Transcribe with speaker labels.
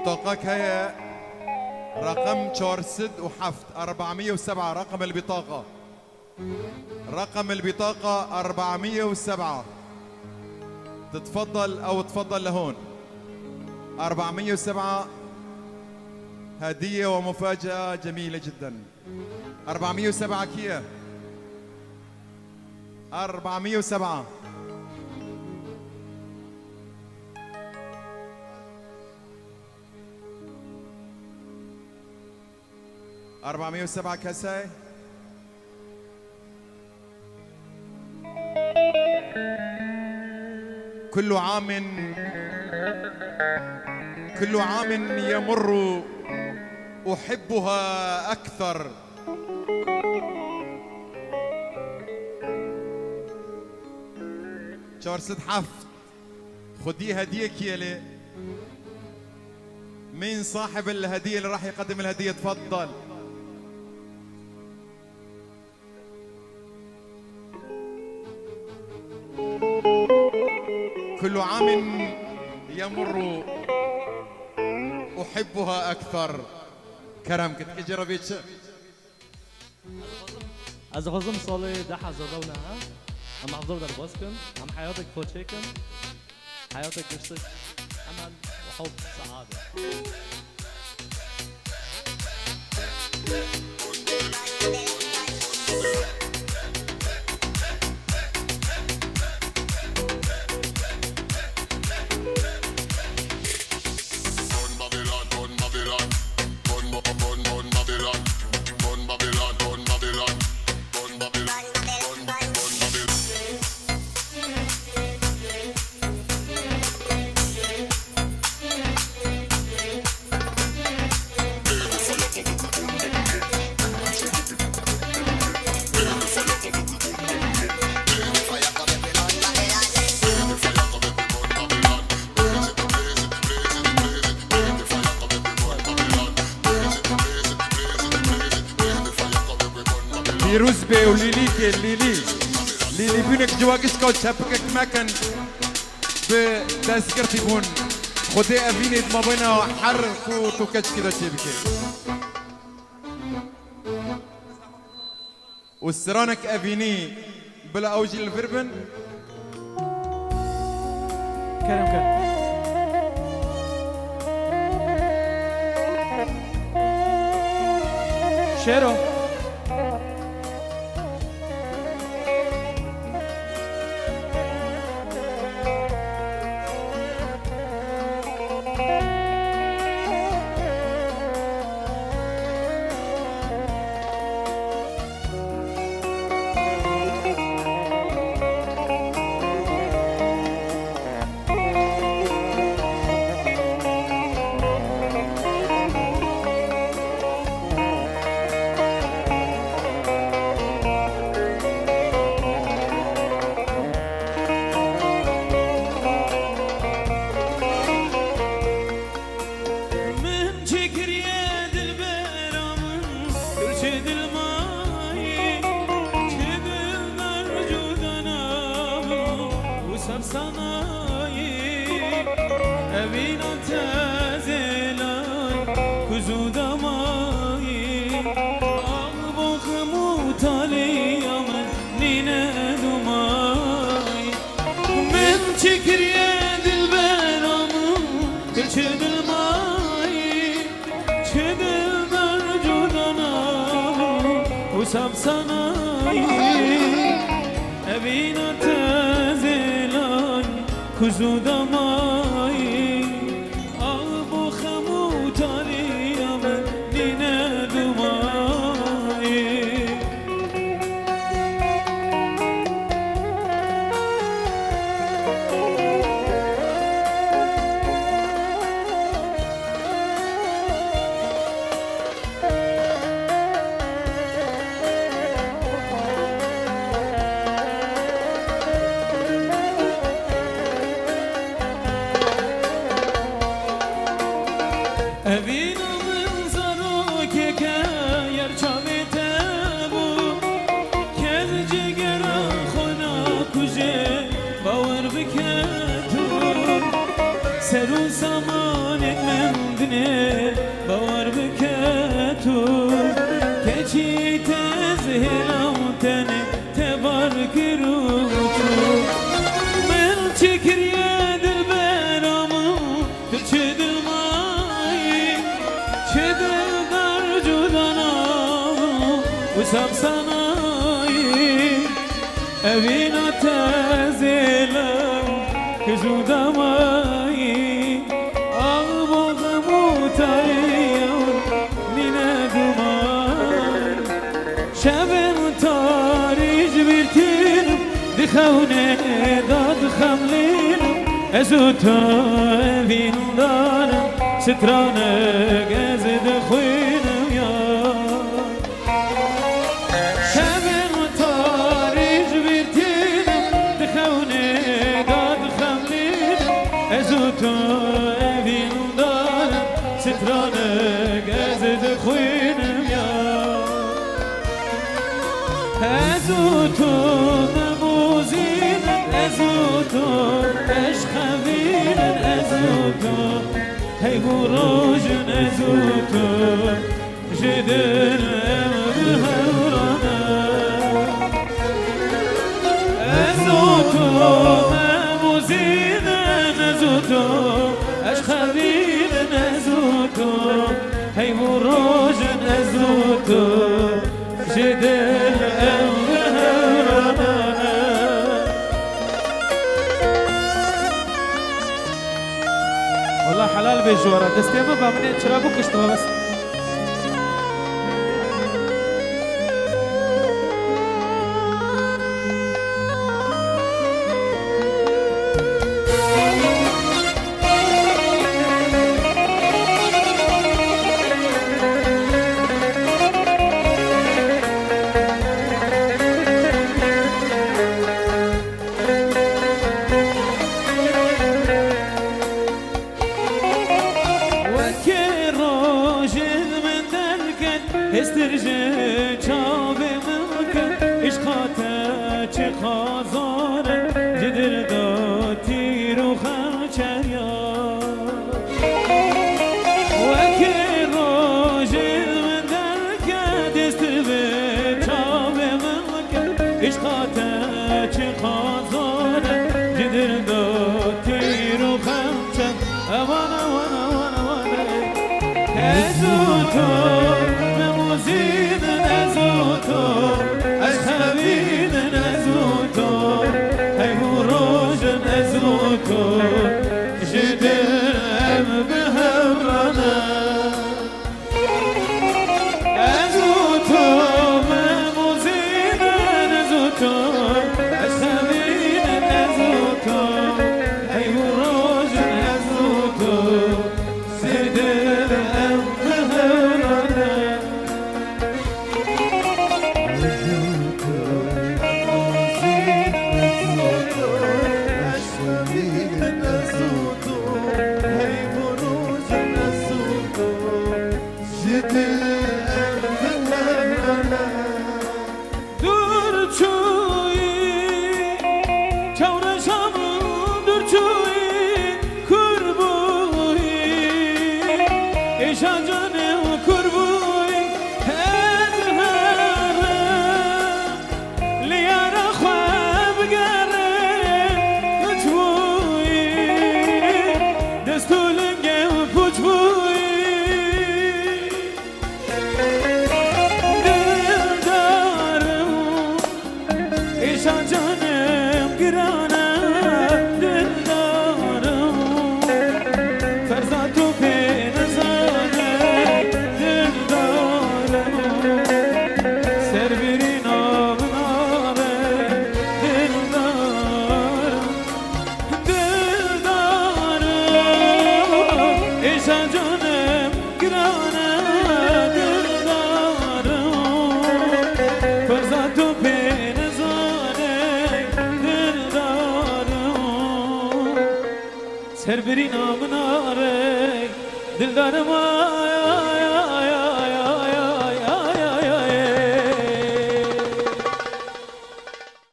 Speaker 1: بطاقك هي رقم 407 رقم البطاقة. رقم البطاقة 407. تتفضل أو تفضل لهون. 407 هدية ومفاجأة جميلة جدا. 407 كيا 407. أربعمية وسبعة كاسة. كل عام يمر أحبها أكثر. شورست حفت خدي هدية كيلي. مين صاحب الهدية اللي راح يقدم الهدية؟ تفضل. كل عام يمر أحبها أكثر. كرم كنت جربيتش
Speaker 2: از غزم سالی 10,000 دونه ها اما حضور در باز کن هم حیاتك فوتشي کن حياتك قصة أمل وحب سعادة.
Speaker 1: فيروز بي وليليك ليلي بينك جواكش كوت شابكك مكان بتذكرتي بون خدي أفيني ما بينا حرف وتوكش كده تبكي والسرانك أفيني بلا أوجي الفربن.
Speaker 2: كرم شيرو وسام سناي أبينا تزلان كزو دماي أبو خمو تالي من دينا دماي أبينا منظرك كاير شامتابو كذ جگرا خنا کجه باور بکتو
Speaker 3: سرو سامان من دنه باور بکتو کچی تزهلم تنه تبارک روچو من چکریه دل برامو تو چه دل مایی چه دل در جدانامو و سبسانایی اوینا تزهلم که جدامایی آبا غمو تاییان نینه دومان شب تاریج بیرتینم دخونه داد خملینم ازو تا اوین دارم سترانه گز دخوینم یار شب تاریج بیرتینم دخونه تو اوین دارم سترانه گزد خوینم یا ازو تو نموزینم ازو تو عشقوینم ازو تو هی بروژن ازو تو جدن بهورانم ازو تو نموزینم ازوتو اشخبيل ازوتو هي مروجن ازوتو جدل امرنا والله حلال بجورة دستيما بامنين شرابو كشتوا بس استرجع چاب ممکن عشقاته چه خازانه جدر داتی رو خمچریا و که روژ من درکد استرجع چاب ممکن عشقاته چه خازانه جدر داتی رو خمچر امان امان امان امان ازوتو زين ازوتو اشخبين ازوتو هي مروج ازوتو جدر ام بهرنا ازوتو مموزين ازوتو اشخبين ازوتو هي مروج ازوتو جدر ام بهرنا سر بری نام ناره دلدار ما